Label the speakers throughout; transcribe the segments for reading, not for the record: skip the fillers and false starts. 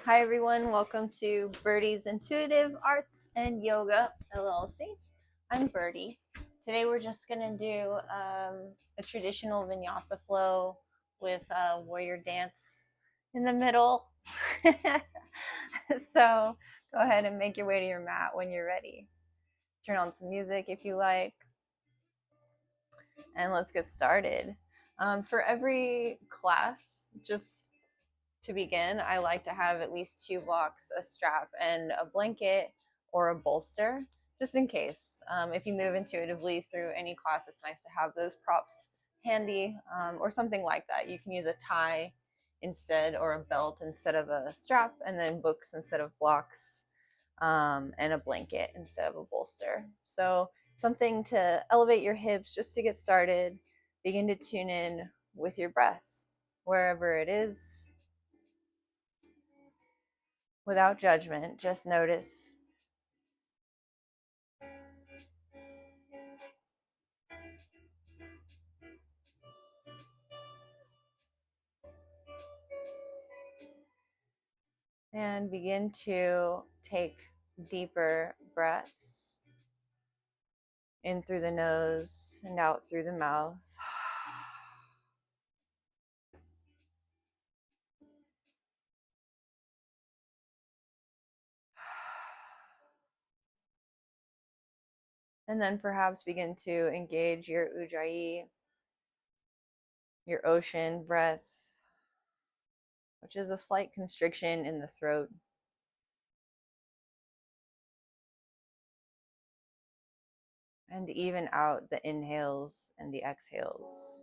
Speaker 1: Hi everyone, welcome to Birdie's Intuitive Arts and Yoga LLC. I'm Birdie. Today we're just going to do a traditional Vinyasa flow with a warrior dance in the middle. So go ahead and make your way to your mat when you're ready. Turn on some music if you like, and let's get started. For every class, just to begin, I like to have at least 2 blocks, a strap, and a blanket or a bolster, just in case. If you move intuitively through any class, it's nice to have those props handy, or something like that. You can use a tie instead, or a belt instead of a strap, and then books instead of blocks, and a blanket instead of a bolster. So something to elevate your hips just to get started. Begin to tune in with your breath, wherever it is, without judgment. Just notice. And begin to take deeper breaths in through the nose and out through the mouth. And then perhaps begin to engage your ujjayi, your ocean breath, which is a slight constriction in the throat. And even out the inhales and the exhales.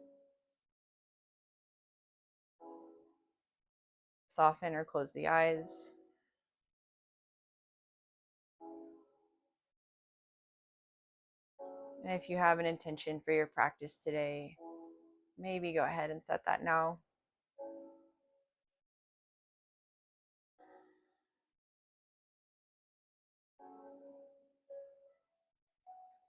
Speaker 1: Soften or close the eyes. And if you have an intention for your practice today, maybe go ahead and set that now.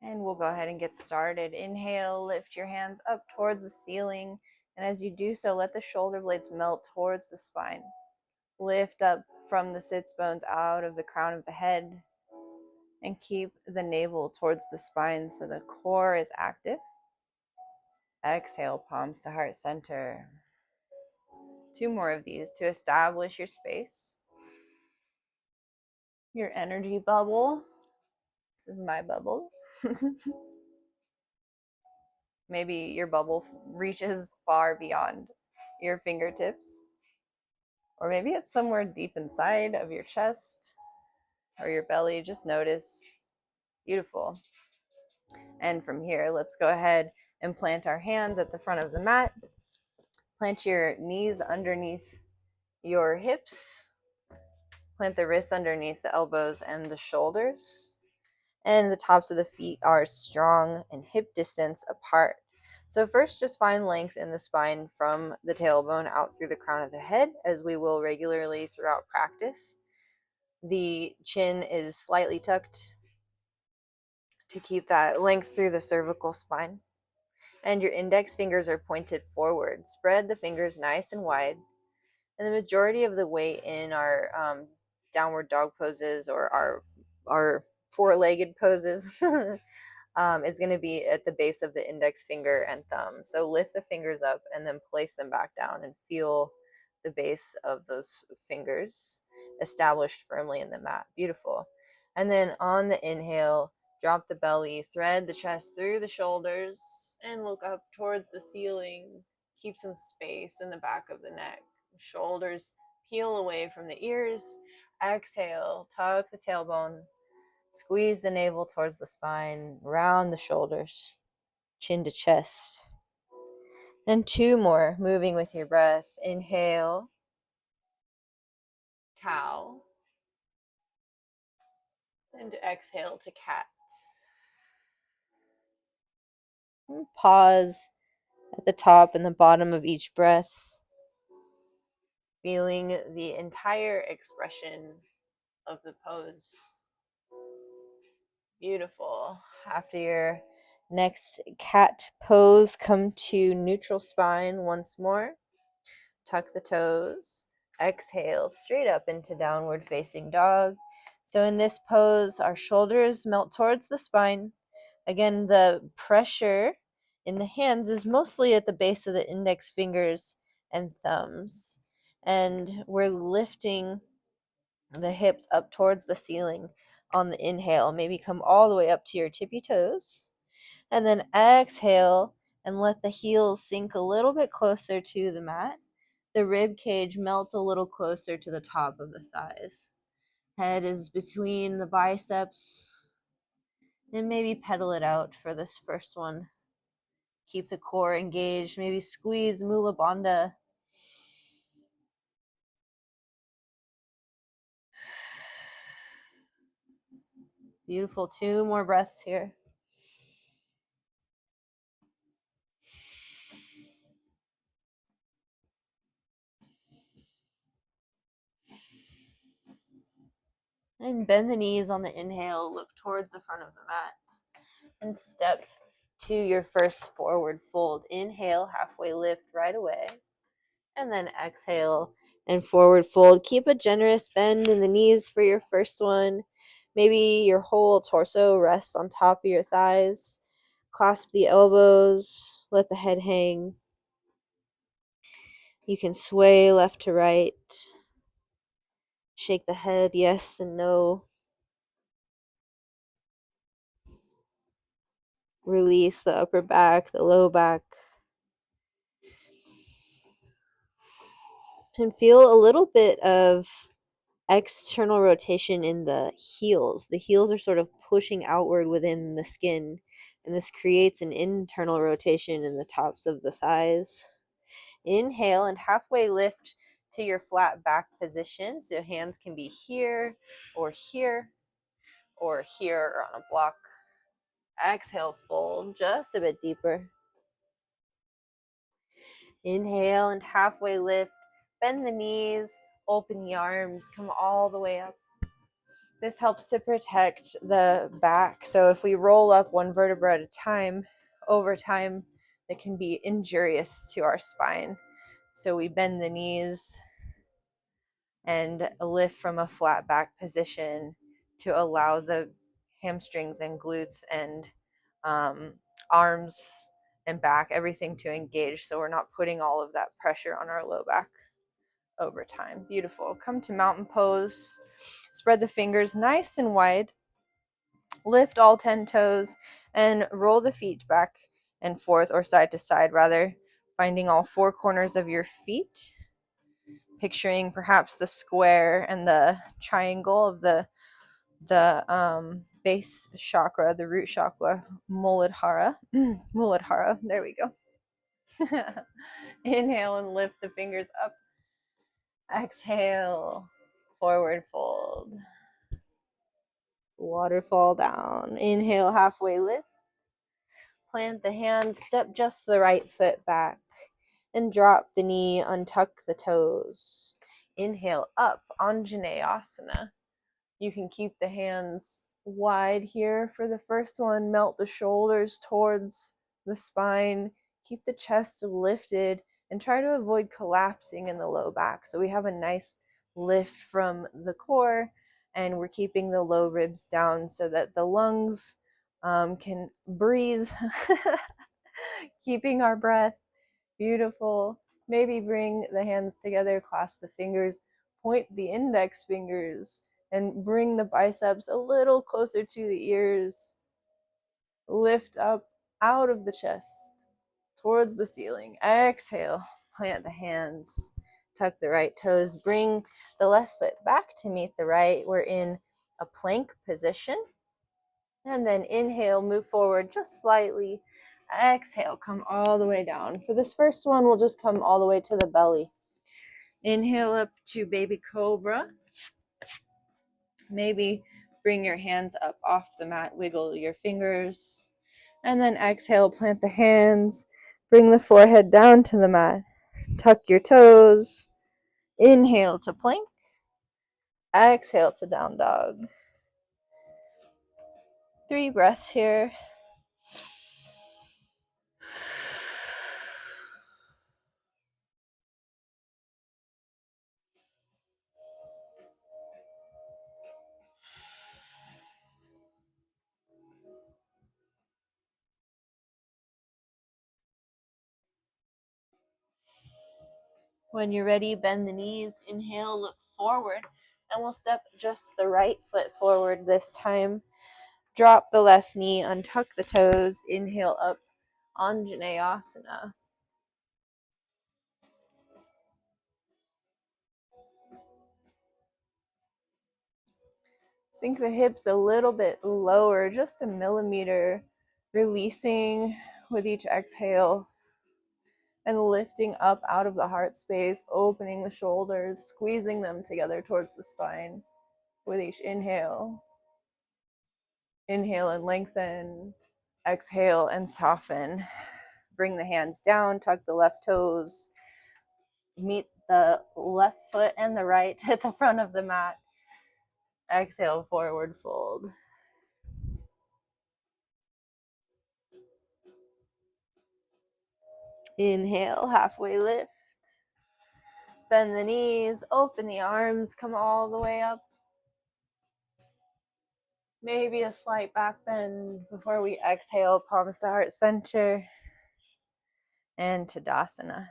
Speaker 1: And we'll go ahead and get started. Inhale, lift your hands up towards the ceiling. And as you do so, let the shoulder blades melt towards the spine. Lift up from the sits bones out of the crown of the head. And keep the navel towards the spine so the core is active. Exhale, palms to heart center. 2 more of these to establish your space, your energy bubble. This is my bubble. Maybe your bubble reaches far beyond your fingertips, or maybe it's somewhere deep inside of your chest or your belly. Just notice. Beautiful. And from here, let's go ahead and plant our hands at the front of the mat. Plant your knees underneath your hips. Plant the wrists underneath the elbows and the shoulders. And the tops of the feet are strong and hip distance apart. So first, just find length in the spine from the tailbone out through the crown of the head, as we will regularly throughout practice. The chin is slightly tucked to keep that length through the cervical spine. And your index fingers are pointed forward. Spread the fingers nice and wide. And the majority of the weight in our downward dog poses, or our 4-legged poses, is going to be at the base of the index finger and thumb. So lift the fingers up and then place them back down and feel the base of those fingers established firmly in the mat. Beautiful. And then on the inhale, drop the belly, thread the chest through the shoulders, and look up towards the ceiling. Keep some space in the back of the neck. Shoulders peel away from the ears. Exhale, tuck the tailbone. Squeeze the navel towards the spine, round the shoulders, chin to chest. And 2 more, moving with your breath. Inhale, cow. And exhale to cat. And pause at the top and the bottom of each breath, feeling the entire expression of the pose. Beautiful. After your next cat pose, come to neutral spine once more. Tuck the toes. Exhale, straight up into downward facing dog. So in this pose, our shoulders melt towards the spine. Again, the pressure in the hands is mostly at the base of the index fingers and thumbs. And we're lifting the hips up towards the ceiling on the inhale. Maybe come all the way up to your tippy toes. And then exhale and let the heels sink a little bit closer to the mat. The rib cage melts a little closer to the top of the thighs. Head is between the biceps. And maybe pedal it out for this first one. Keep the core engaged. Maybe squeeze Mula Bandha. Beautiful. 2 more breaths here. And bend the knees on the inhale. Look towards the front of the mat. And step to your first forward fold. Inhale, halfway lift right away. And then exhale and forward fold. Keep a generous bend in the knees for your first one. Maybe your whole torso rests on top of your thighs. Clasp the elbows. Let the head hang. You can sway left to right. Shake the head yes and no. Release the upper back, the low back. And feel a little bit of external rotation in the heels. The heels are sort of pushing outward within the skin, and this creates an internal rotation in the tops of the thighs. Inhale and halfway lift to your flat back position. So hands can be here or here or here or on a block. Exhale, fold just a bit deeper. Inhale and halfway lift. Bend the knees, open the arms, come all the way up. This helps to protect the back. So if we roll up one vertebra at a time, over time, it can be injurious to our spine. So we bend the knees and lift from a flat back position to allow the hamstrings and glutes and arms and back, everything to engage, so we're not putting all of that pressure on our low back over time. Beautiful. Come to mountain pose. Spread the fingers nice and wide. Lift all 10 toes and roll the feet back and forth, or side to side rather, finding all 4 corners of your feet. Picturing perhaps the square and the triangle of the base chakra, the root chakra, Muladhara. Muladhara. There we go. Inhale and lift the fingers up. Exhale, forward fold. Waterfall down. Inhale, halfway lift. Plant the hands, step just the right foot back. And drop the knee, untuck the toes. Inhale up, Anjaneyasana. You can keep the hands wide here for the first one. Melt the shoulders towards the spine. Keep the chest lifted and try to avoid collapsing in the low back. So we have a nice lift from the core, and we're keeping the low ribs down so that the lungs can breathe. Keeping our breath. Beautiful. Maybe bring the hands together, clasp the fingers, point the index fingers, and bring the biceps a little closer to the ears. Lift up out of the chest towards the ceiling. Exhale. Plant the hands. Tuck the right toes. Bring the left foot back to meet the right. We're in a plank position. And then inhale, move forward just slightly. Exhale, come all the way down. For this first one, we'll just come all the way to the belly. Inhale up to baby cobra. Maybe bring your hands up off the mat, wiggle your fingers. And then exhale, plant the hands. Bring the forehead down to the mat. Tuck your toes. Inhale to plank. Exhale to down dog. 3 breaths here. When you're ready, bend the knees, inhale, look forward, and we'll step just the right foot forward this time. Drop the left knee, untuck the toes, inhale up, Anjaneyasana. Sink the hips a little bit lower, just a millimeter, releasing with each exhale and lifting up out of the heart space, opening the shoulders, squeezing them together towards the spine with each inhale. Inhale and lengthen, exhale and soften. Bring the hands down, tuck the left toes, meet the left foot and the right at the front of the mat. Exhale, forward fold. Inhale, halfway lift. Bend the knees, open the arms, come all the way up. Maybe a slight back bend before we exhale, palms to heart center, and Tadasana.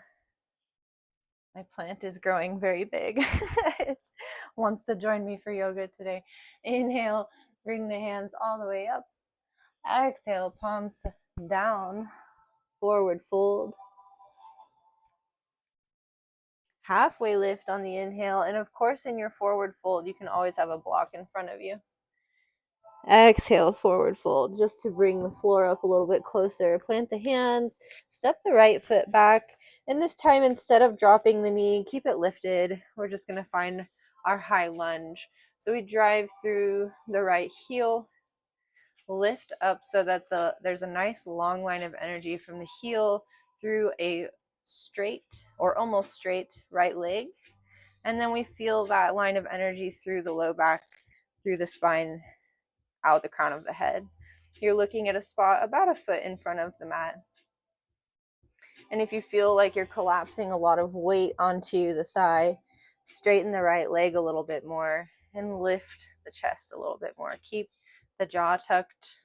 Speaker 1: My plant is growing very big. It wants to join me for yoga today. Inhale, bring the hands all the way up. Exhale, palms down, forward fold. Halfway lift on the inhale, and of course in your forward fold, you can always have a block in front of you. Exhale, forward fold, just to bring the floor up a little bit closer. Plant the hands, step the right foot back, and this time instead of dropping the knee, keep it lifted. We're just going to find our high lunge. So we drive through the right heel, lift up so that there's a nice long line of energy from the heel through a straight or almost straight right leg. And then we feel that line of energy through the low back, through the spine, out the crown of the head. You're looking at a spot about a foot in front of the mat. And if you feel like you're collapsing a lot of weight onto the thigh, straighten the right leg a little bit more and lift the chest a little bit more. Keep the jaw tucked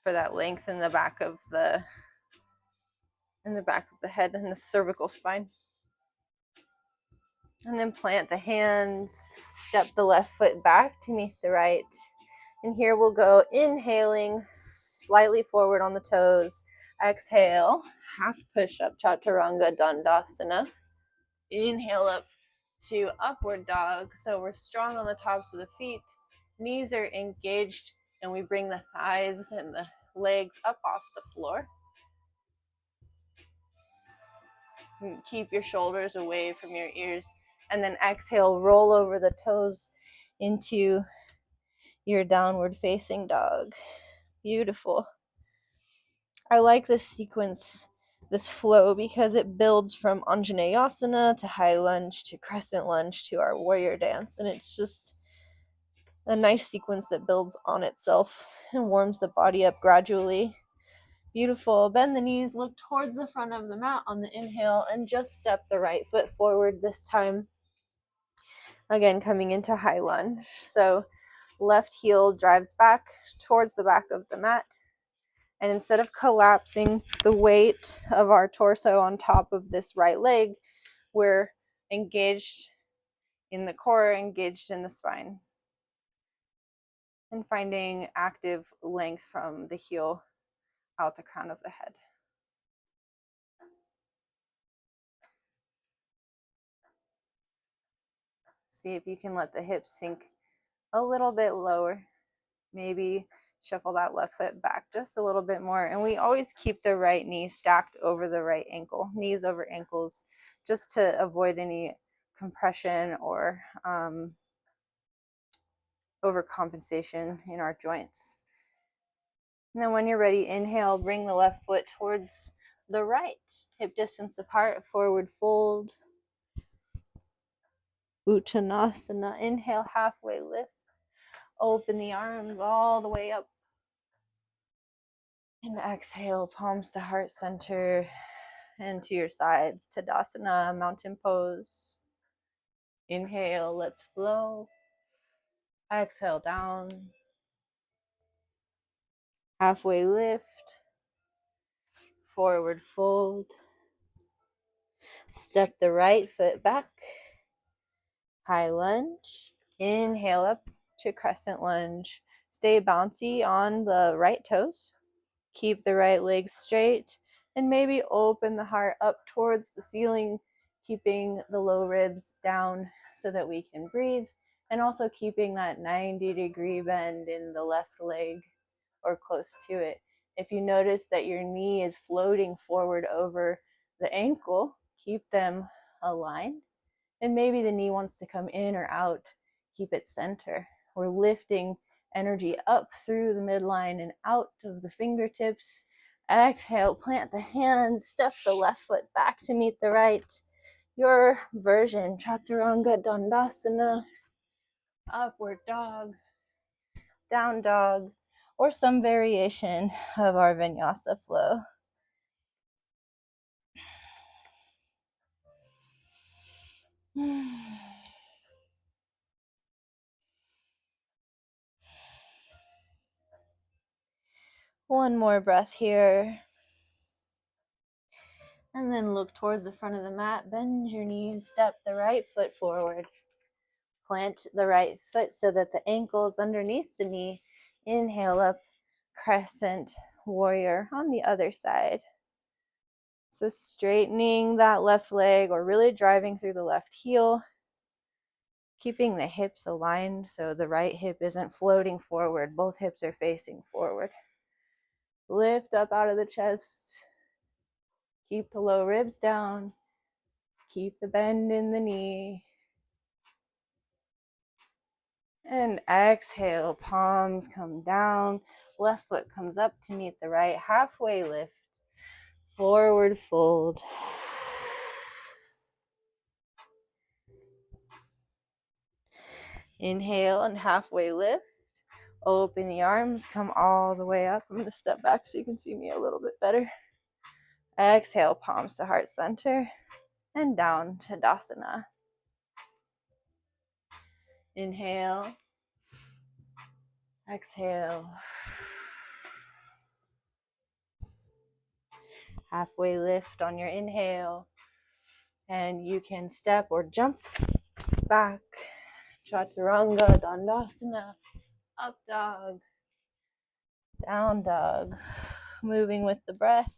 Speaker 1: for that length in the back of the head and the cervical spine. And then plant the hands, step the left foot back to meet the right. And here we'll go inhaling slightly forward on the toes. Exhale, half push-up, Chaturanga Dandasana. Inhale up to upward dog. So we're strong on the tops of the feet. Knees are engaged, and we bring the thighs and the legs up off the floor. Keep your shoulders away from your ears. And then exhale, roll over the toes into your downward facing dog. Beautiful. I like this sequence, this flow, because it builds from Anjaneyasana to high lunge to crescent lunge to our warrior dance. And it's just a nice sequence that builds on itself and warms the body up gradually. Beautiful. Bend the knees, look towards the front of the mat on the inhale, and just step the right foot forward this time. Again, coming into high lunge. So left heel drives back towards the back of the mat. And instead of collapsing the weight of our torso on top of this right leg, we're engaged in the core, engaged in the spine. And finding active length from the heel out the crown of the head. See if you can let the hips sink a little bit lower. Maybe shuffle that left foot back just a little bit more. And we always keep the right knee stacked over the right ankle, knees over ankles, just to avoid any compression or overcompensation in our joints. And then when you're ready, inhale, bring the left foot towards the right, hip distance apart, forward fold. Uttanasana. Inhale, halfway lift. Open the arms all the way up. And exhale, palms to heart center and to your sides. Tadasana, mountain pose. Inhale, let's flow. Exhale, down. Halfway lift. Forward fold. Step the right foot back. High lunge. Inhale up to crescent lunge. Stay bouncy on the right toes. Keep the right leg straight and maybe open the heart up towards the ceiling, keeping the low ribs down so that we can breathe, and also keeping that 90-degree bend in the left leg or close to it. If you notice that your knee is floating forward over the ankle, keep them aligned. And maybe the knee wants to come in or out, keep it center. We're lifting energy up through the midline and out of the fingertips. Exhale, plant the hands, step the left foot back to meet the right. Your version, Chaturanga Dandasana, upward dog, down dog, or some variation of our Vinyasa flow. One more breath here. And then look towards the front of the mat. Bend your knees. Step the right foot forward. Plant the right foot so that the ankle is underneath the knee. Inhale up, crescent warrior on the other side. So straightening that left leg or really driving through the left heel. Keeping the hips aligned so the right hip isn't floating forward. Both hips are facing forward. Lift up out of the chest. Keep the low ribs down. Keep the bend in the knee. And exhale, palms come down. Left foot comes up to meet the right. Halfway lift. Forward fold. Inhale and halfway lift. Open the arms, come all the way up. I'm going to step back so you can see me a little bit better. Exhale, palms to heart center and down to Tadasana. Inhale. Exhale. Halfway lift on your inhale. And you can step or jump back. Chaturanga Dandasana. Up dog. Down dog. Moving with the breath.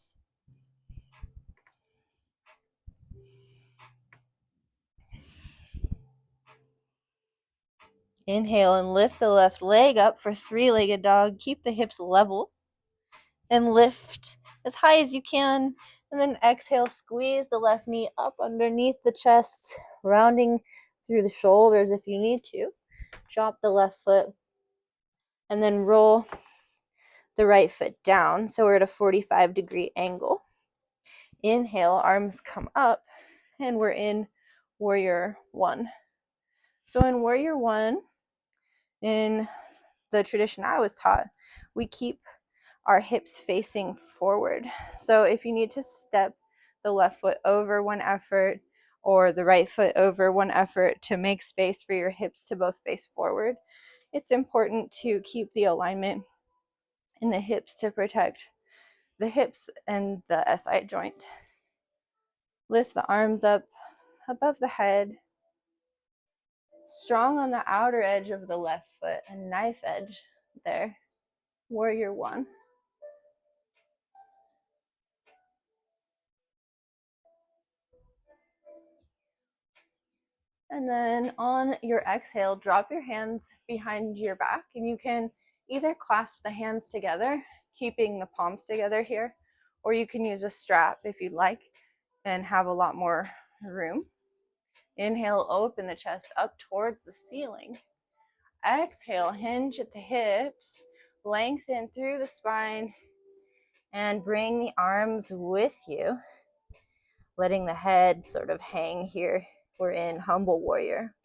Speaker 1: Inhale and lift the left leg up for three-legged dog. Keep the hips level and lift as high as you can. And then exhale, squeeze the left knee up underneath the chest, rounding through the shoulders if you need to. Drop the left foot and then roll the right foot down. So we're at a 45-degree angle. Inhale, arms come up, and we're in warrior one. So in warrior one, in the tradition I was taught, we keep our hips facing forward. So if you need to step the left foot over one effort or the right foot over one effort to make space for your hips to both face forward, it's important to keep the alignment in the hips to protect the hips and the SI joint. Lift the arms up above the head, strong on the outer edge of the left foot, a knife edge there. Warrior one. And then on your exhale, drop your hands behind your back, and you can either clasp the hands together, keeping the palms together here, or you can use a strap if you'd like and have a lot more room. Inhale, open the chest up towards the ceiling. Exhale, hinge at the hips, lengthen through the spine, and bring the arms with you, letting the head sort of hang here. We're in humble warrior.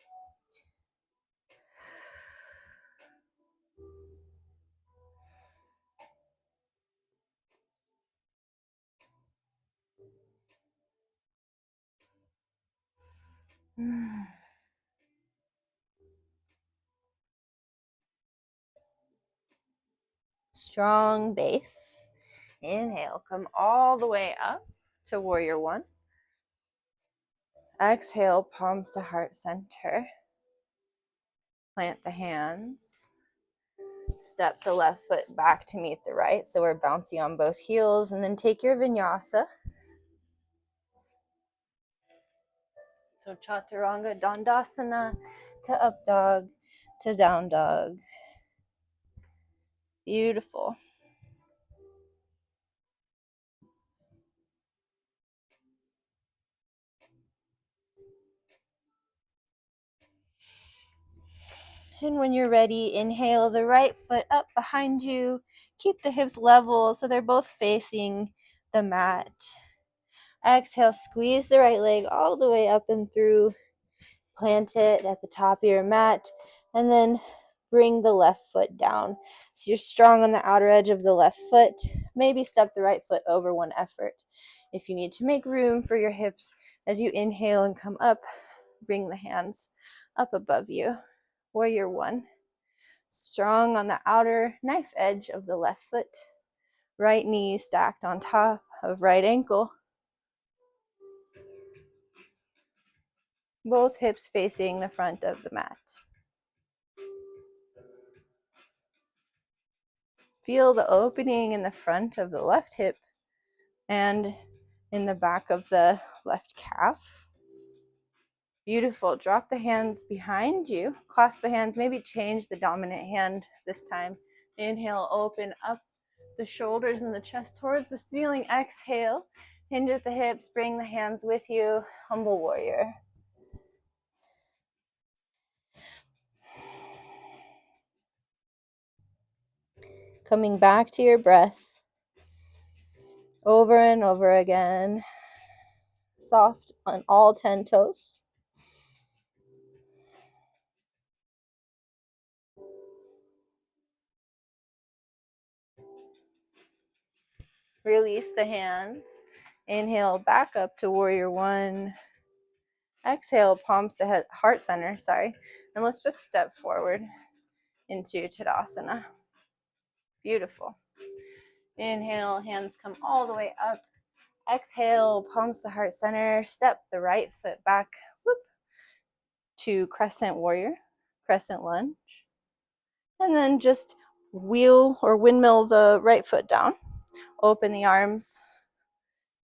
Speaker 1: Strong base. Inhale, come all the way up to warrior one. Exhale, palms to heart center. Plant the hands. Step the left foot back to meet the right, so we're bouncy on both heels, and then take your vinyasa. So chaturanga dandasana to up dog to down dog. Beautiful. And when you're ready, inhale the right foot up behind you. Keep the hips level so they're both facing the mat. Exhale, squeeze the right leg all the way up and through. Plant it at the top of your mat, and then bring the left foot down. So you're strong on the outer edge of the left foot. Maybe step the right foot over one effort. If you need to make room for your hips as you inhale and come up, bring the hands up above you. Warrior one. Strong on the outer knife edge of the left foot. Right knee stacked on top of right ankle. Both hips facing the front of the mat. Feel the opening in the front of the left hip and in the back of the left calf. Beautiful. Drop the hands behind you. Clasp the hands. Maybe change the dominant hand this time. Inhale, open up the shoulders and the chest towards the ceiling. Exhale, hinge at the hips. Bring the hands with you. Humble warrior. Coming back to your breath over and over again. Soft on all 10 toes. Release the hands. Inhale, back up to warrior one. Exhale, palms to heart center, And let's just step forward into Tadasana. Beautiful. Inhale, hands come all the way up. Exhale, palms to heart center. Step the right foot back to crescent warrior, crescent lunge. And then just wheel or windmill the right foot down. Open the arms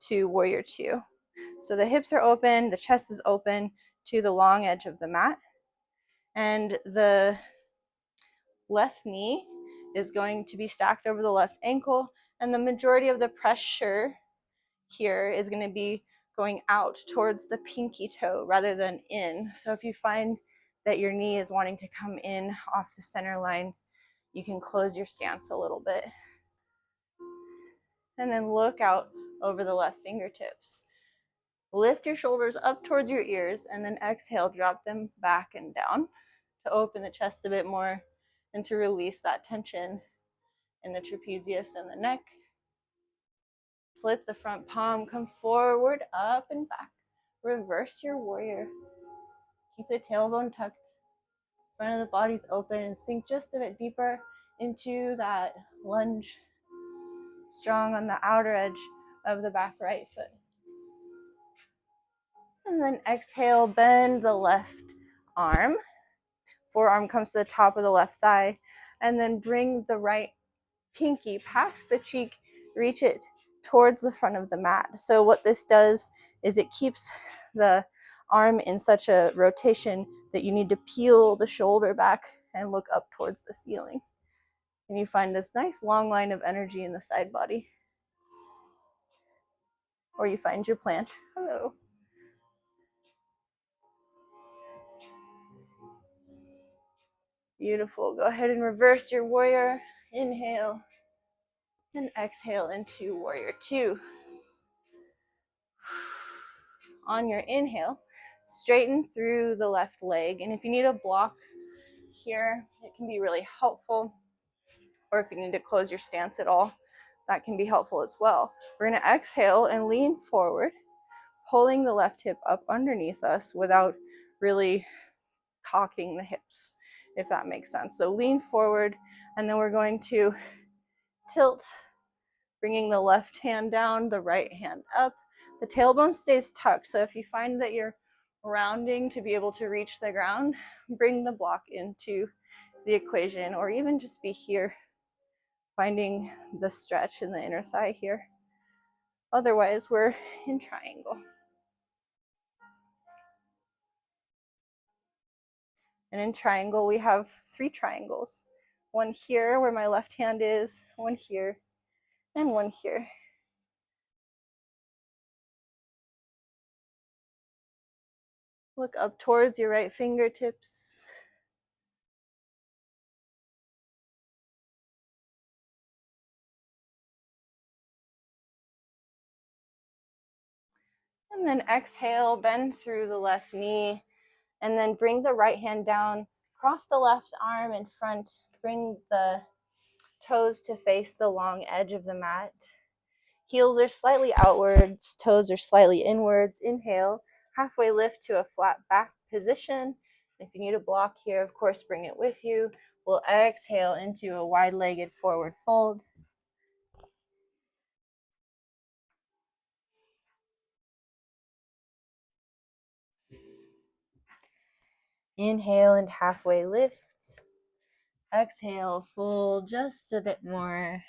Speaker 1: to warrior two. So the hips are open, the chest is open to the long edge of the mat. And the left knee is going to be stacked over the left ankle, and the majority of the pressure here is going to be going out towards the pinky toe rather than in. So if you find that your knee is wanting to come in off the center line, you can close your stance a little bit. And then look out over the left fingertips. Lift your shoulders up towards your ears, and then exhale, drop them back and down to open the chest a bit more and to release that tension in the trapezius and the neck. Flip the front palm, come forward, up and back. Reverse your warrior. Keep the tailbone tucked. Front of the body's open, and sink just a bit deeper into that lunge. Strong on the outer edge of the back right foot. And then exhale, bend the left arm. Forearm comes to the top of the left thigh. And then bring the right pinky past the cheek, reach it towards the front of the mat. So what this does is it keeps the arm in such a rotation that you need to peel the shoulder back and look up towards the ceiling. And you find this nice long line of energy in the side body. Or you find your plant. Hello. Beautiful. Go ahead and reverse your warrior. Inhale and exhale into warrior two. On your inhale, straighten through the left leg. And if you need a block here, it can be really helpful. Or if you need to close your stance at all, that can be helpful as well. We're going to exhale and lean forward, pulling the left hip up underneath us without really cocking the hips, if that makes sense. So lean forward, and then we're going to tilt, bringing the left hand down, the right hand up. The tailbone stays tucked. So if you find that you're rounding to be able to reach the ground. Bring the block into the equation, or even just be here, finding the stretch in the inner thigh here. Otherwise, we're in triangle. And in triangle, we have 3 triangles. One here where my left hand is, one here, and one here. Look up towards your right fingertips. And then exhale, bend through the left knee, and then bring the right hand down, cross the left arm in front, bring the toes to face the long edge of the mat. Heels are slightly outwards, toes are slightly inwards. Inhale, halfway lift to a flat back position. If you need a block here, of course, bring it with you. We'll exhale into a wide-legged forward fold. Inhale and halfway lift. Exhale, fold just a bit more.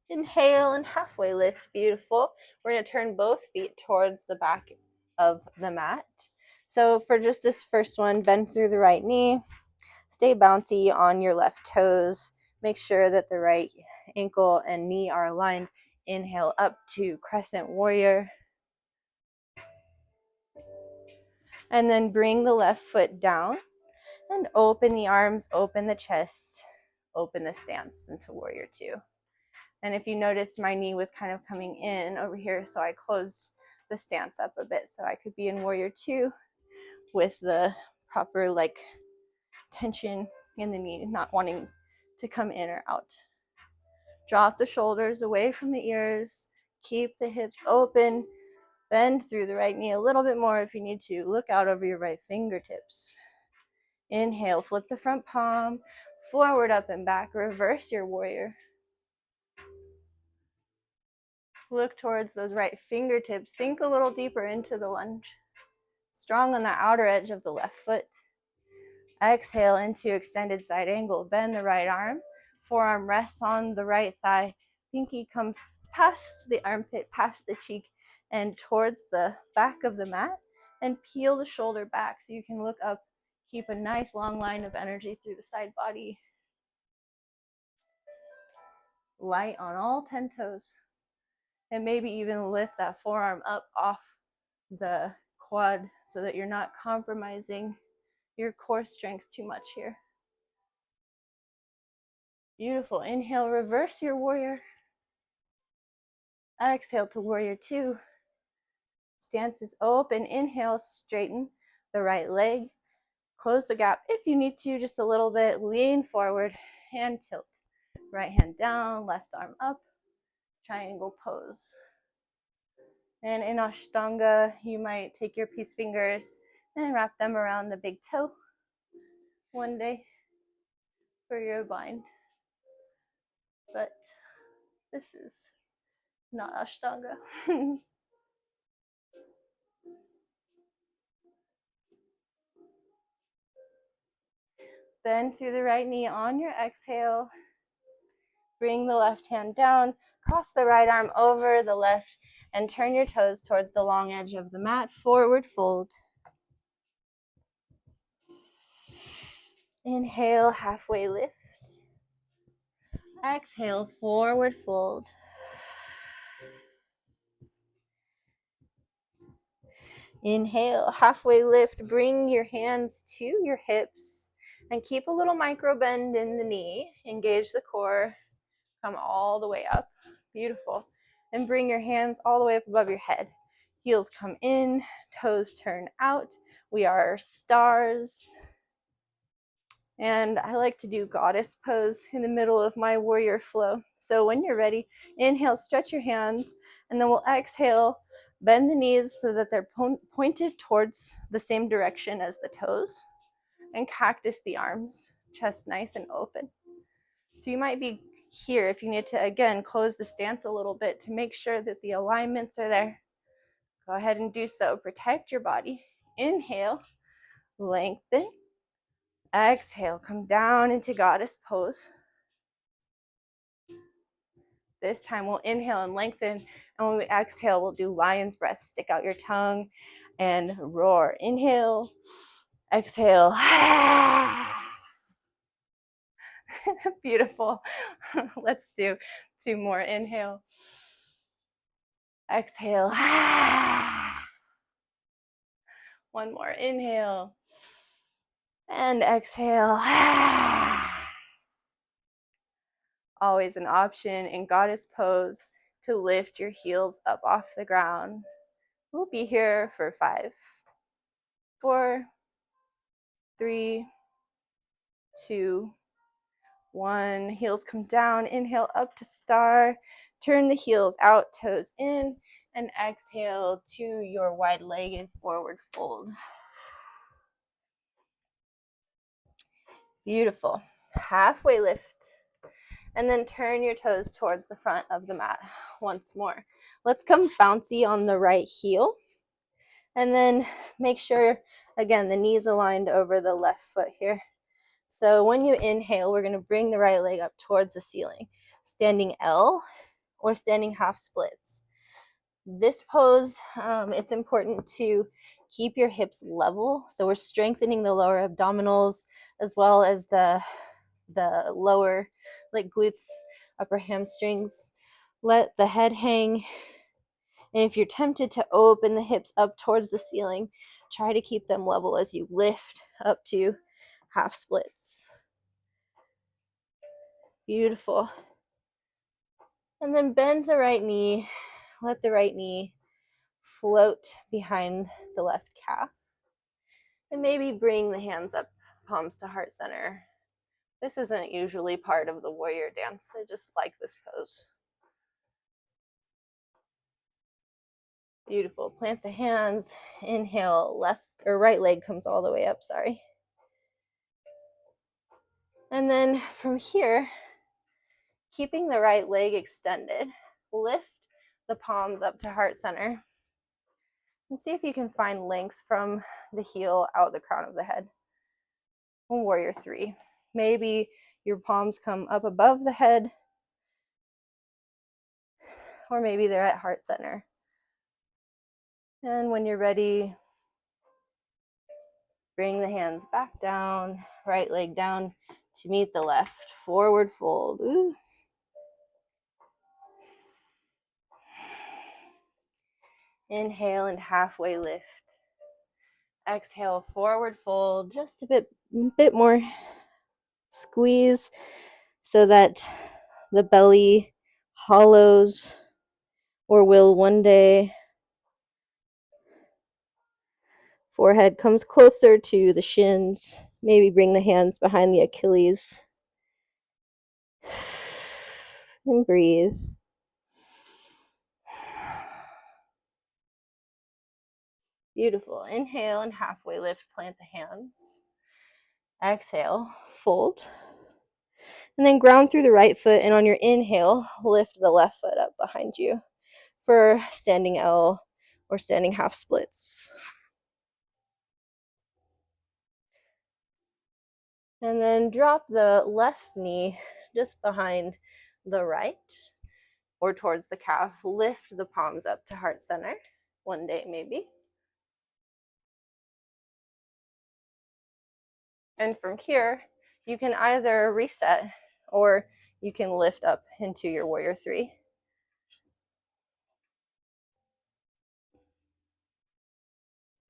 Speaker 1: Inhale and halfway lift, beautiful. We're gonna turn both feet towards the back of the mat. So for just this first one, bend through the right knee, stay bouncy on your left toes. Make sure that the right ankle and knee are aligned. Inhale up to crescent warrior. And then bring the left foot down and open the arms, open the chest, open the stance into warrior 2. And if you noticed, my knee was kind of coming in over here, so I closed the stance up a bit so I could be in warrior 2 with the proper tension in the knee, not wanting to come in or out. Drop the shoulders away from the ears, keep the hips open, bend through the right knee a little bit more if you need to. Look out over your right fingertips. Inhale, flip the front palm, forward, up and back, reverse your warrior. Look towards those right fingertips. Sink a little deeper into the lunge. Strong on the outer edge of the left foot. Exhale into extended side angle. Bend the right arm. Forearm rests on the right thigh. Pinky comes past the armpit, past the cheek, and towards the back of the mat. And peel the shoulder back so you can look up. Keep a nice long line of energy through the side body. Light on all 10 toes. And maybe even lift that forearm up off the quad so that you're not compromising your core strength too much here. Beautiful. Inhale, reverse your warrior. Exhale to warrior 2. Stance is open. Inhale, straighten the right leg. Close the gap if you need to, just a little bit. Lean forward, hand tilt. Right hand down, left arm up. Triangle pose. And in Ashtanga, you might take your peace fingers and wrap them around the big toe one day for your bind. But this is not Ashtanga. Bend through the right knee on your exhale. Bring the left hand down, cross the right arm over the left, and turn your toes towards the long edge of the mat. Forward fold. Inhale, halfway lift. Exhale, forward fold. Inhale, halfway lift. Bring your hands to your hips and keep a little micro bend in the knee. Engage the core. Come all the way up. Beautiful. And bring your hands all the way up above your head. Heels come in, toes turn out. We are stars. And I like to do goddess pose in the middle of my warrior flow. So when you're ready, inhale, stretch your hands, and then we'll exhale, bend the knees so that they're pointed towards the same direction as the toes, and cactus the arms, chest nice and open. So you might be here, if you need to, again, close the stance a little bit to make sure that the alignments are there, go ahead and do so. Protect your body. Inhale, lengthen. Exhale, come down into goddess pose. This time we'll inhale and lengthen, and when we exhale, we'll do lion's breath. Stick out your tongue and roar. Inhale, exhale. Beautiful. Let's do 2 more. Inhale, exhale. 1 more. Inhale and exhale. Always an option in goddess pose to lift your heels up off the ground. We'll be here for 5, 4, 3, 2, 1. Heels come down. Inhale up to star. Turn the heels out, toes in, and exhale to your wide-legged forward fold. Beautiful. Halfway lift. And then turn your toes towards the front of the mat once more. Let's come bouncy on the right heel. And then make sure, again, the knees aligned over the left foot here. So when you inhale, we're going to bring the right leg up towards the ceiling, standing L or standing half splits. This pose, it's important to keep your hips level. So we're strengthening the lower abdominals as well as the lower, like glutes, upper hamstrings. Let the head hang. And if you're tempted to open the hips up towards the ceiling, try to keep them level as you lift up to half splits. Beautiful. And then bend the right knee. Let the right knee float behind the left calf. And maybe bring the hands up, palms to heart center. This isn't usually part of the warrior dance. I just like this pose. Beautiful. Plant the hands. Inhale, left or right leg comes all the way up, sorry. And then from here, keeping the right leg extended, lift the palms up to heart center. And see if you can find length from the heel out the crown of the head. Warrior 3. Maybe your palms come up above the head, or maybe they're at heart center. And when you're ready, bring the hands back down, right leg down to meet the left. Forward fold. Ooh. Inhale and halfway lift. Exhale, forward fold. Just a bit more squeeze so that the belly hollows or will one day. Forehead comes closer to the shins. Maybe bring the hands behind the Achilles. And breathe. Beautiful. Inhale and halfway lift, plant the hands. Exhale, fold. And then ground through the right foot, and on your inhale, lift the left foot up behind you for standing L or standing half splits. And then drop the left knee just behind the right or towards the calf. Lift the palms up to heart center. One day maybe. And from here, you can either reset or you can lift up into your warrior 3.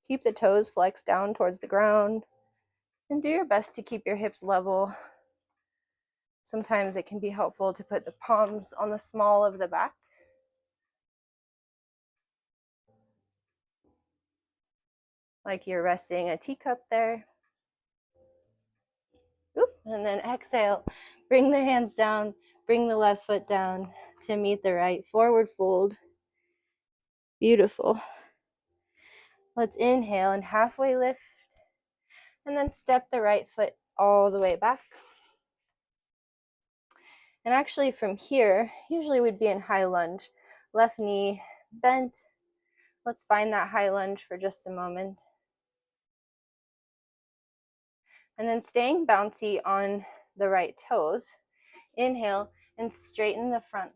Speaker 1: Keep the toes flexed down towards the ground and do your best to keep your hips level. Sometimes it can be helpful to put the palms on the small of the back. Like you're resting a teacup there. Oop, and then exhale, bring the hands down, bring the left foot down to meet the right. Forward fold. Beautiful. Let's inhale and halfway lift, and then step the right foot all the way back. And actually from here, usually we'd be in high lunge, left knee bent. Let's find that high lunge for just a moment. And then staying bouncy on the right toes. Inhale and straighten the front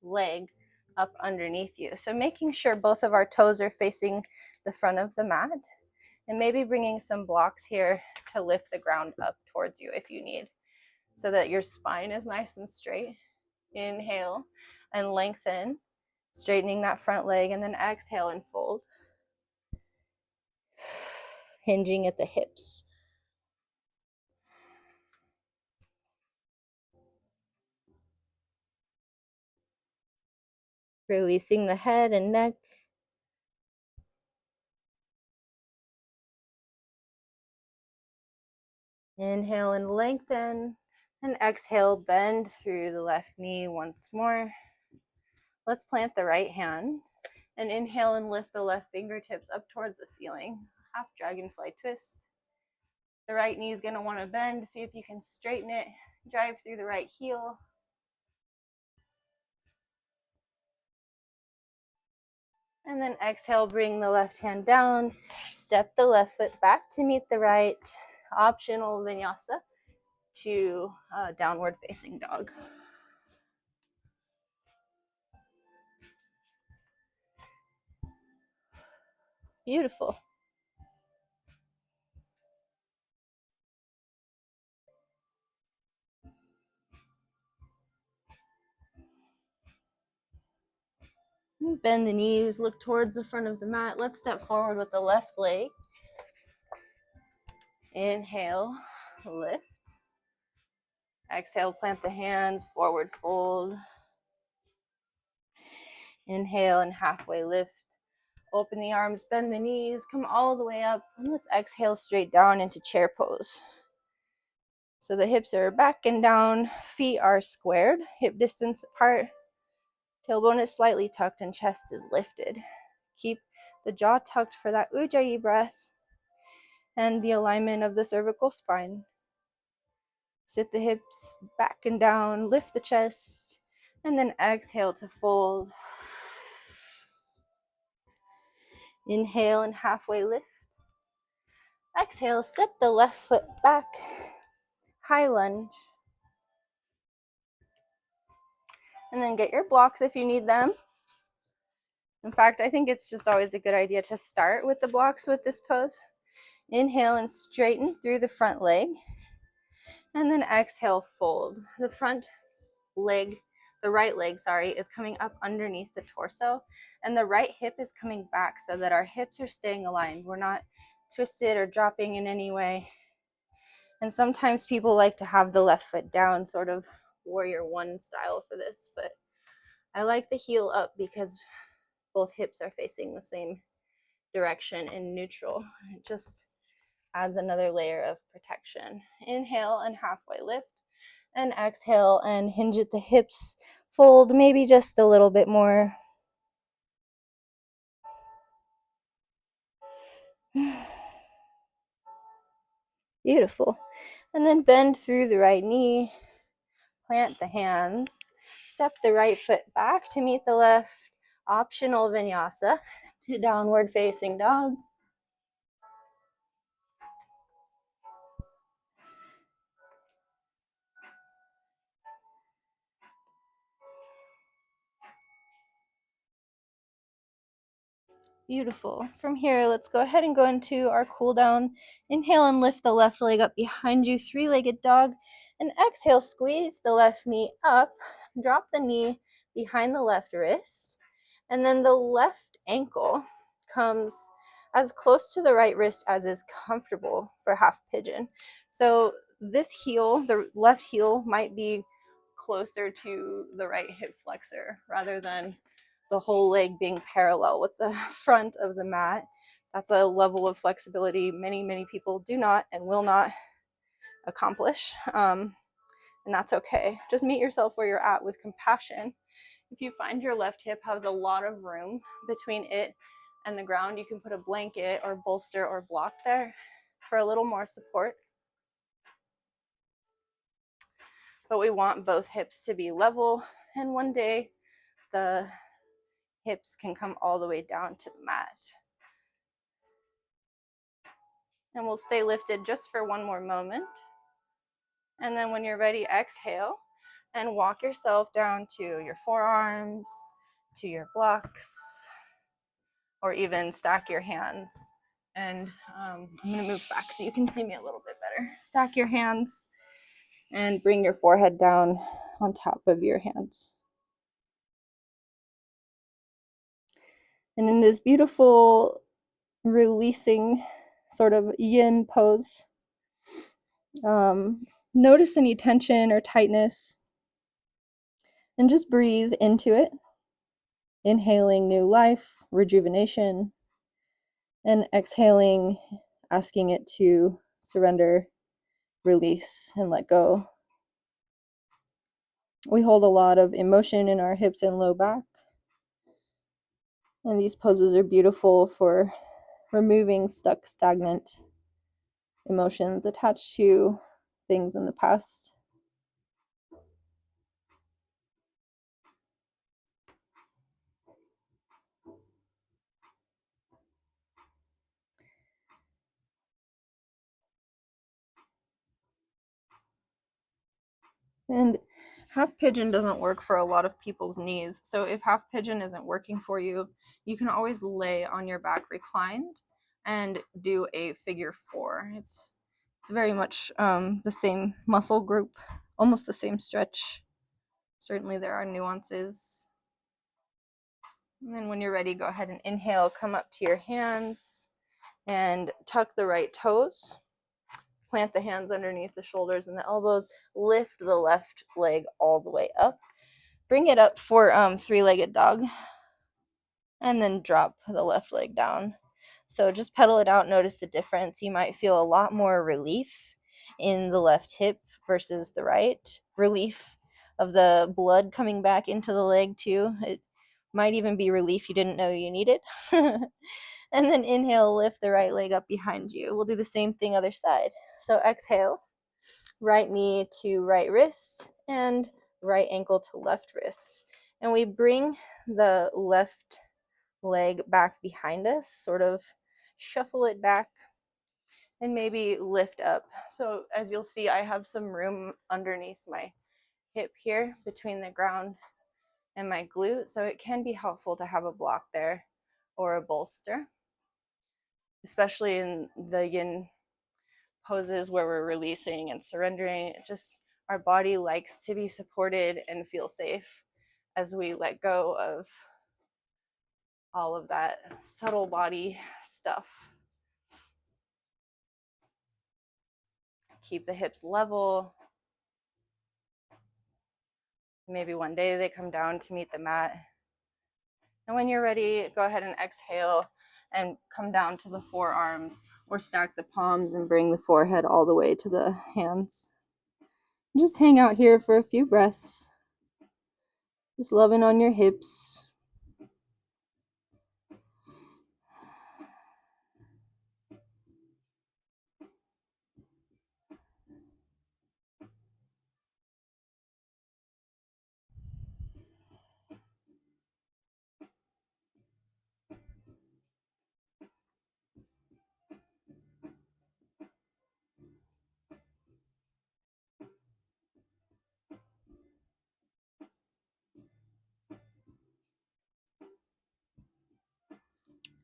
Speaker 1: leg up underneath you. So making sure both of our toes are facing the front of the mat, and maybe bringing some blocks here to lift the ground up towards you if you need, so that your spine is nice and straight. Inhale and lengthen, straightening that front leg, and then exhale and fold, hinging at the hips. Releasing the head and neck. Inhale and lengthen, and exhale, bend through the left knee once more. Let's plant the right hand and inhale and lift the left fingertips up towards the ceiling. Half dragonfly twist. The right knee is going to want to bend. See if you can straighten it. Drive through the right heel. And then exhale, bring the left hand down. Step the left foot back to meet the right. Optional vinyasa to downward facing dog. Beautiful. Bend the knees, look towards the front of the mat. Let's step forward with the left leg. Inhale, lift. Exhale, plant the hands, forward fold. Inhale and halfway lift. Open the arms, bend the knees, come all the way up. And let's exhale straight down into chair pose. So the hips are back and down, feet are squared, hip distance apart. Tailbone is slightly tucked and chest is lifted. Keep the jaw tucked for that Ujjayi breath and the alignment of the cervical spine. Sit the hips back and down, lift the chest, and then exhale to fold. Inhale and halfway lift. Exhale, step the left foot back, high lunge. And then get your blocks if you need them. In fact, I think it's just always a good idea to start with the blocks with this pose. Inhale and straighten through the front leg. And then exhale, fold. The front leg, the right leg, is coming up underneath the torso. And the right hip is coming back so that our hips are staying aligned. We're not twisted or dropping in any way. And sometimes people like to have the left foot down, sort of warrior one style for this, but I like the heel up because both hips are facing the same direction in neutral. It just adds another layer of protection. Inhale and halfway lift, and exhale and hinge at the hips. Fold maybe just a little bit more. Beautiful. And then bend through the right knee, plant the hands, step the right foot back to meet the left. Optional vinyasa to downward facing dog. Beautiful. From here, let's go ahead and go into our cool down. Inhale and lift the left leg up behind you, three-legged dog. And exhale, squeeze the left knee up. Drop the knee behind the left wrist. And then the left ankle comes as close to the right wrist as is comfortable for half pigeon. So this heel, the left heel, might be closer to the right hip flexor rather than the whole leg being parallel with the front of the mat. That's a level of flexibility many people do not and will not accomplish. And that's okay. Just meet yourself where you're at with compassion. If you find your left hip has a lot of room between it and the ground, you can put a blanket or bolster or block there for a little more support. but we want both hips to be level, and one day the hips can come all the way down to the mat. And we'll stay lifted just for one more moment. And then when you're ready, exhale and walk yourself down to your forearms, to your blocks, or even stack your hands. And I'm going to move back so you can see me a little bit better. Stack your hands and bring your forehead down on top of your hands. And in this beautiful releasing sort of yin pose, notice any tension or tightness and just breathe into it, inhaling new life, rejuvenation, and exhaling, asking it to surrender, release, and let go. We hold a lot of emotion in our hips and low back, and these poses are beautiful for removing stuck, stagnant emotions attached to things in the past. And half pigeon doesn't work for a lot of people's knees. So if half pigeon isn't working for you, you can always lay on your back reclined and do a figure four. It's very much the same muscle group, almost the same stretch. Certainly there are nuances. And then when you're ready, go ahead and inhale, come up to your hands and tuck the right toes. Plant the hands underneath the shoulders and the elbows. Lift the left leg all the way up. Bring it up for three-legged dog. And then drop the left leg down. So just pedal it out. Notice the difference. You might feel a lot more relief in the left hip versus the right. Relief of the blood coming back into the leg too. It might even be relief you didn't know you needed. And then inhale, lift the right leg up behind you. We'll do the same thing other side. So exhale, right knee to right wrist and right ankle to left wrist. And we bring the left leg back behind us, sort of shuffle it back and maybe lift up. So as you'll see, I have some room underneath my hip here between the ground and my glute. So it can be helpful to have a block there or a bolster, especially in the yin poses where we're releasing and surrendering. It just, our body likes to be supported and feel safe as we let go of all of that subtle body stuff. Keep the hips level. Maybe one day they come down to meet the mat. And when you're ready, go ahead and exhale and come down to the forearms or stack the palms and bring the forehead all the way to the hands. Just hang out here for a few breaths. Just loving on your hips.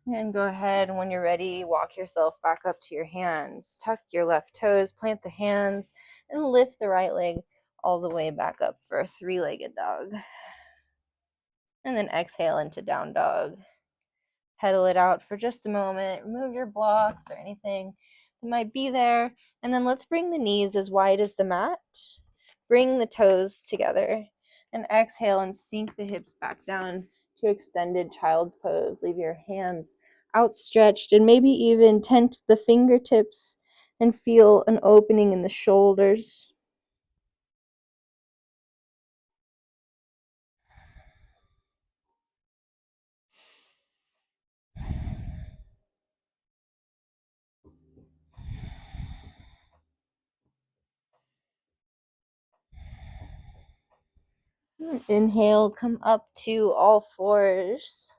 Speaker 1: And go ahead, when you're ready, walk yourself back up to your hands. Tuck your left toes, plant the hands, and lift the right leg all the way back up for a three-legged dog. And then exhale into down dog. Pedal it out for just a moment. Remove your blocks or anything that might be there. And then let's bring the knees as wide as the mat. Bring the toes together. And exhale and sink the hips back down to extended child's pose. Leave your hands outstretched and maybe even tent the fingertips and feel an opening in the shoulders. Inhale, come up to all fours,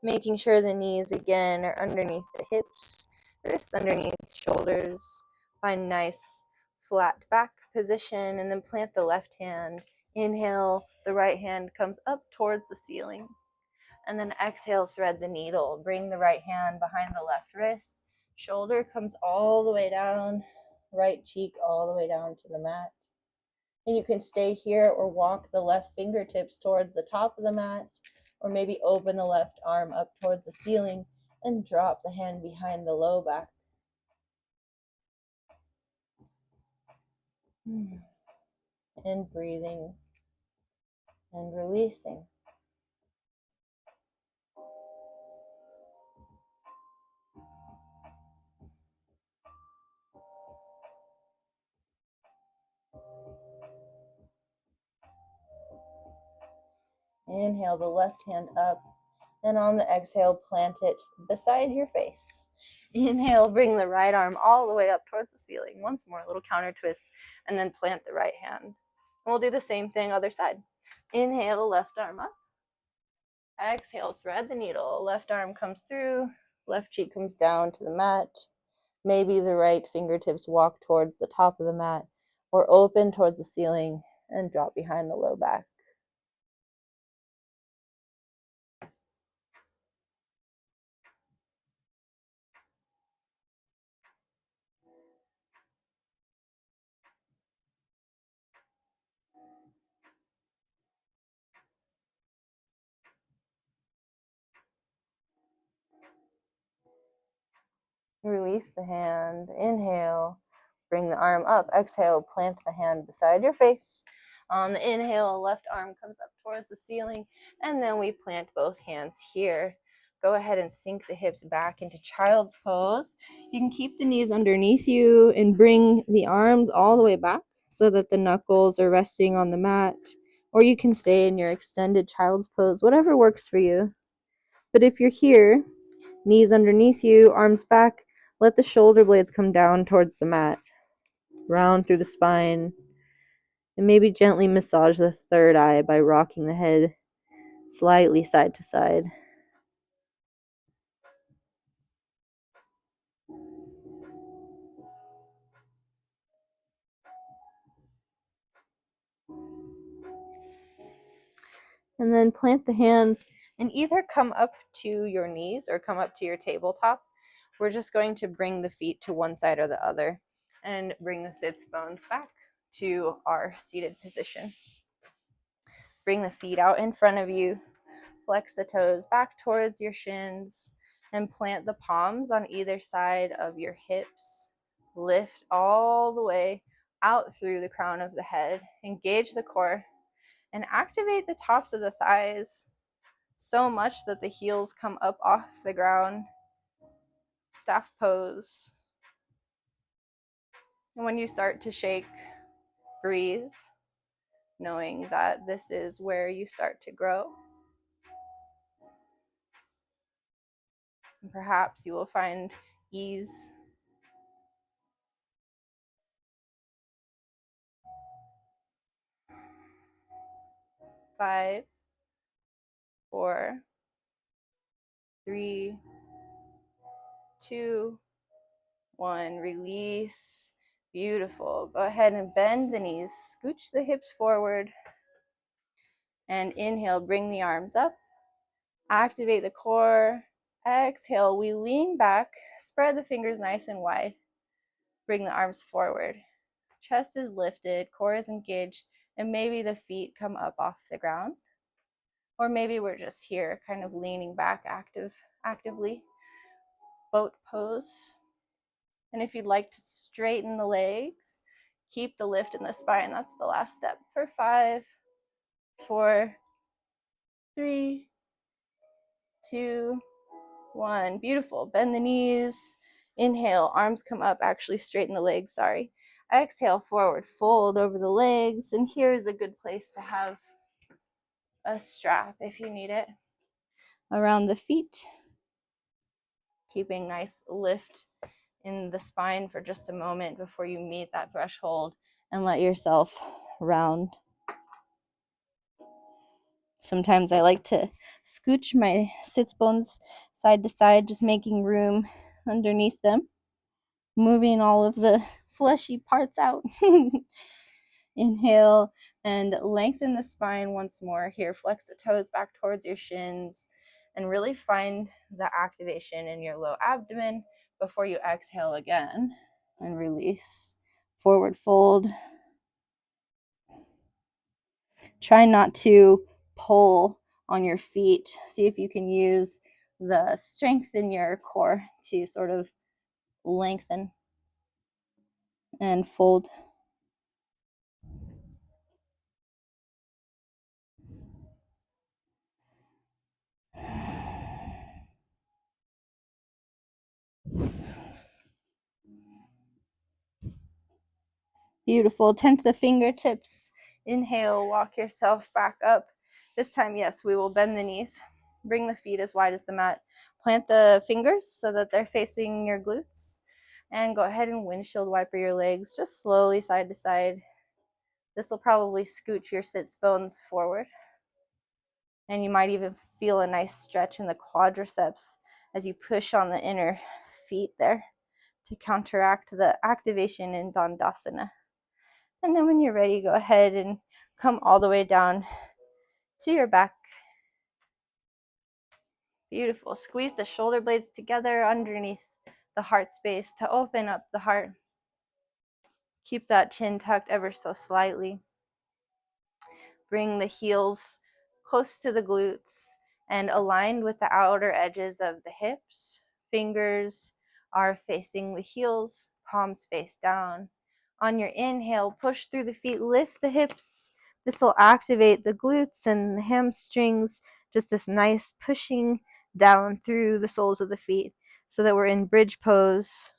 Speaker 1: making sure the knees again are underneath the hips, wrists underneath shoulders. Find nice flat back position, and then plant the left hand. Inhale, the right hand comes up towards the ceiling. And then exhale, thread the needle. Bring the right hand behind the left wrist. Shoulder comes all the way down, right cheek all the way down to the mat. And you can stay here or walk the left fingertips towards the top of the mat, or maybe open the left arm up towards the ceiling and drop the hand behind the low back. And breathing and releasing. Inhale the left hand up, and on the exhale, plant it beside your face. Inhale, bring the right arm all the way up towards the ceiling. Once more, a little counter twist, and then plant the right hand. And we'll do the same thing other side. Inhale, left arm up. Exhale, thread the needle. Left arm comes through, left cheek comes down to the mat. Maybe the right fingertips walk towards the top of the mat or open towards the ceiling and drop behind the low back. Release the hand. Inhale. Bring the arm up. Exhale. Plant the hand beside your face. On the inhale, left arm comes up towards the ceiling. And then we plant both hands here. Go ahead and sink the hips back into child's pose. You can keep the knees underneath you and bring the arms all the way back so that the knuckles are resting on the mat. Or you can stay in your extended child's pose, whatever works for you. But if you're here, knees underneath you, arms back, let the shoulder blades come down towards the mat. Round through the spine. And maybe gently massage the third eye by rocking the head slightly side to side. And then plant the hands and either come up to your knees or come up to your tabletop. We're just going to bring the feet to one side or the other and bring the sits bones back to our seated position. Bring the feet out in front of you. Flex the toes back towards your shins and plant the palms on either side of your hips. Lift all the way out through the crown of the head. Engage the core and activate the tops of the thighs so much that the heels come up off the ground. Staff pose. And when you start to shake, breathe, knowing that this is where you start to grow. And perhaps you will find ease. 5, 4, 3, 2, 1. Release. Beautiful. Go ahead and bend the knees. Scooch the hips forward. And inhale, bring the arms up. Activate the core. Exhale, we lean back. Spread the fingers nice and wide. Bring the arms forward. Chest is lifted, core is engaged, and maybe the feet come up off the ground. Or maybe we're just here, kind of leaning back actively. Boat pose. And if you'd like to straighten the legs, keep the lift in the spine. That's the last step. For 5, 4, 3, 2, 1. Beautiful. Bend the knees. Inhale, arms come up. Actually, straighten the legs, sorry. Exhale, forward, fold over the legs. And here is a good place to have a strap if you need it around the feet. Keeping nice lift in the spine for just a moment before you meet that threshold and let yourself round. Sometimes I like to scooch my sits bones side to side, just making room underneath them, moving all of the fleshy parts out. Inhale and lengthen the spine once more. Here, flex the toes back towards your shins and really find the activation in your low abdomen before you exhale again and release. Forward fold. Try not to pull on your feet. See if you can use the strength in your core to sort of lengthen and fold. Beautiful. Tent the fingertips. Inhale, walk yourself back up. This time, yes, we will bend the knees. Bring the feet as wide as the mat. Plant the fingers so that they're facing your glutes. And go ahead and windshield wiper your legs just slowly side to side. This will probably scooch your sits bones forward. And you might even feel a nice stretch in the quadriceps as you push on the inner feet there to counteract the activation in Dandasana. And then when you're ready, go ahead and come all the way down to your back. Beautiful. Squeeze the shoulder blades together underneath the heart space to open up the heart. Keep that chin tucked ever so slightly. Bring the heels close to the glutes and aligned with the outer edges of the hips. Fingers are facing the heels, palms face down. On your inhale, push through the feet, lift the hips. This will activate the glutes and the hamstrings, just this nice pushing down through the soles of the feet so that we're in bridge pose.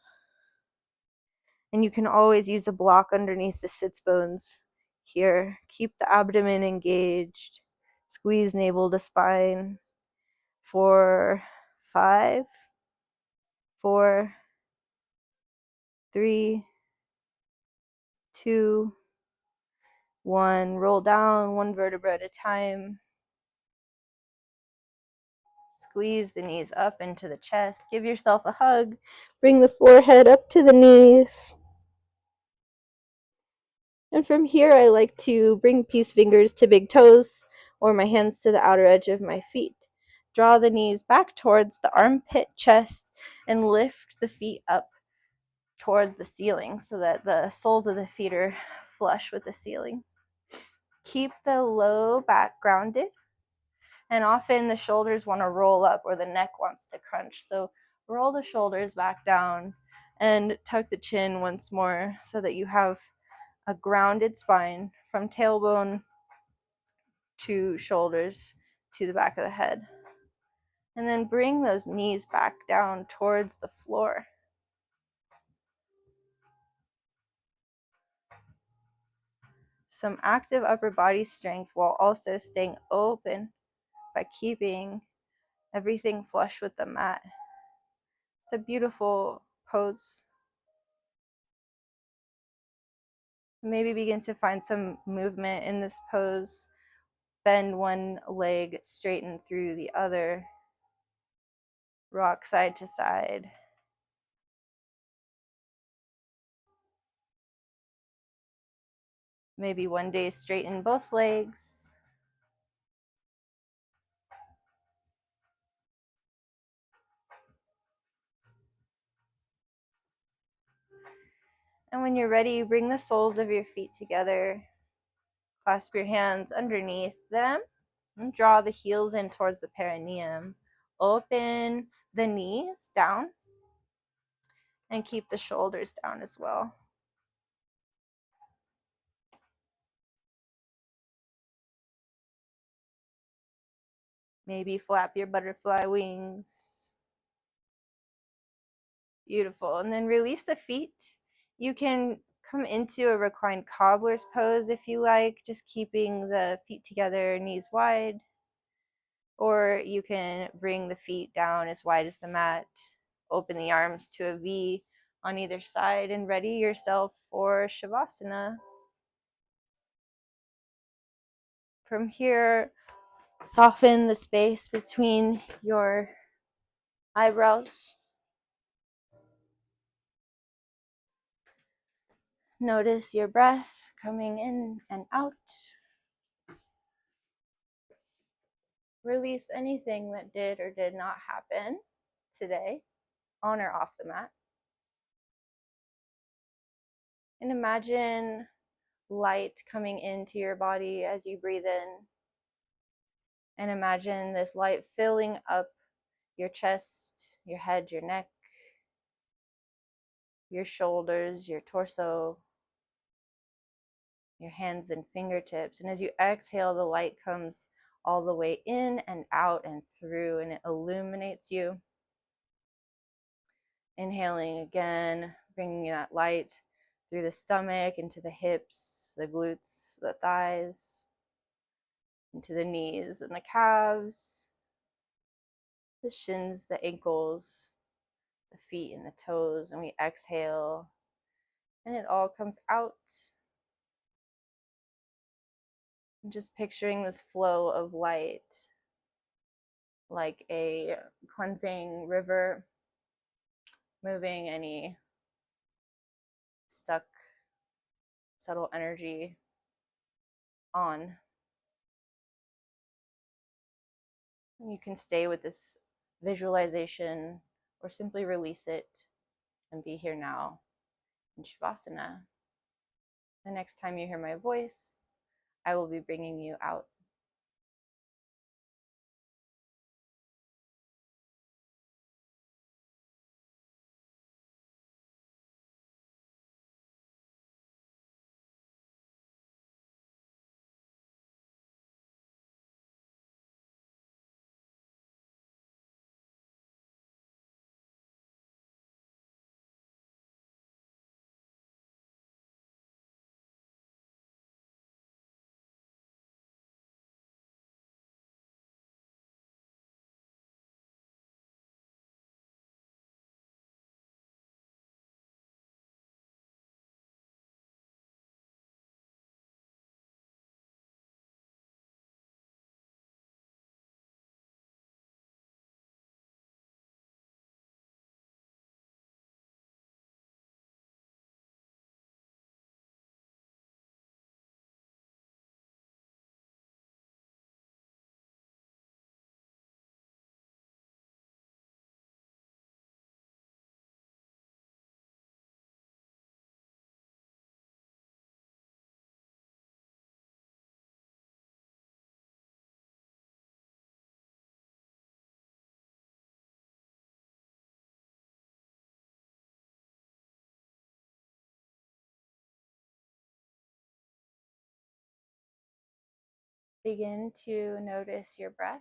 Speaker 1: And you can always use a block underneath the sits bones here. Keep the abdomen engaged. Squeeze navel to spine. 4, 5, 4, 3, 2, 1. Roll down one vertebra at a time. Squeeze the knees up into the chest. Give yourself a hug. Bring the forehead up to the knees. And from here, I like to bring peace fingers to big toes or my hands to the outer edge of my feet. Draw the knees back towards the armpit, chest, and lift the feet up towards the ceiling so that the soles of the feet are flush with the ceiling. Keep the low back grounded. And often the shoulders want to roll up or the neck wants to crunch. So roll the shoulders back down and tuck the chin once more so that you have a grounded spine from tailbone to shoulders to the back of the head. And then bring those knees back down towards the floor. Some active upper body strength while also staying open by keeping everything flush with the mat. It's a beautiful pose. Maybe begin to find some movement in this pose. Bend one leg, straighten through the other. Rock side to side. Maybe one day straighten both legs. And when you're ready, bring the soles of your feet together. Clasp your hands underneath them and draw the heels in towards the perineum. Open the knees down and keep the shoulders down as well. Maybe flap your butterfly wings. Beautiful. And then release the feet. You can come into a reclined cobbler's pose if you like, just keeping the feet together, knees wide. Or you can bring the feet down as wide as the mat. Open the arms to a V on either side and ready yourself for Shavasana. From here, Soften the space between your eyebrows. Notice your breath coming in and out. Release anything that did or did not happen today, on or off the mat. And imagine light coming into your body as you breathe in. And imagine this light filling up your chest, your head, your neck, your shoulders, your torso, your hands and fingertips. And as you exhale, the light comes all the way in and out and through, and it illuminates you. Inhaling again, bringing that light through the stomach, into the hips, the glutes, the thighs, into the knees and the calves, the shins, the ankles, the feet and the toes. And we exhale, and it all comes out. And just picturing this flow of light like a cleansing river, moving any stuck, subtle energy on. And you can stay with this visualization or simply release it and be here now in Shavasana. The next time you hear my voice, I will be bringing you out. Begin to notice your breath.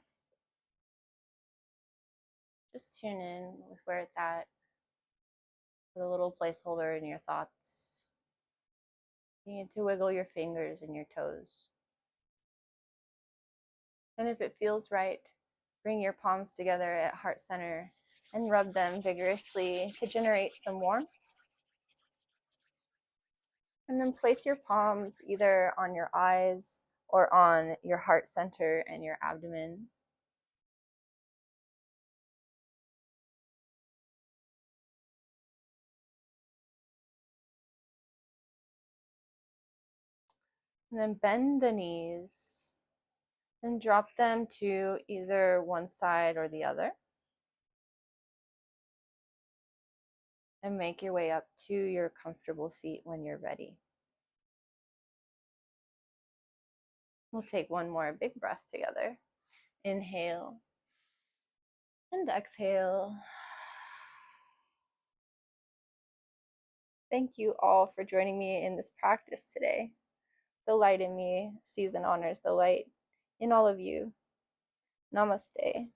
Speaker 1: Just tune in with where it's at. Put a little placeholder in your thoughts. You need to wiggle your fingers and your toes. And if it feels right, bring your palms together at heart center and rub them vigorously to generate some warmth. And then place your palms either on your eyes or on your heart center and your abdomen. And then bend the knees and drop them to either one side or the other. And make your way up to your comfortable seat when you're ready. We'll take one more big breath together. Inhale and exhale. Thank you all for joining me in this practice today. The light in me sees and honors the light in all of you. Namaste.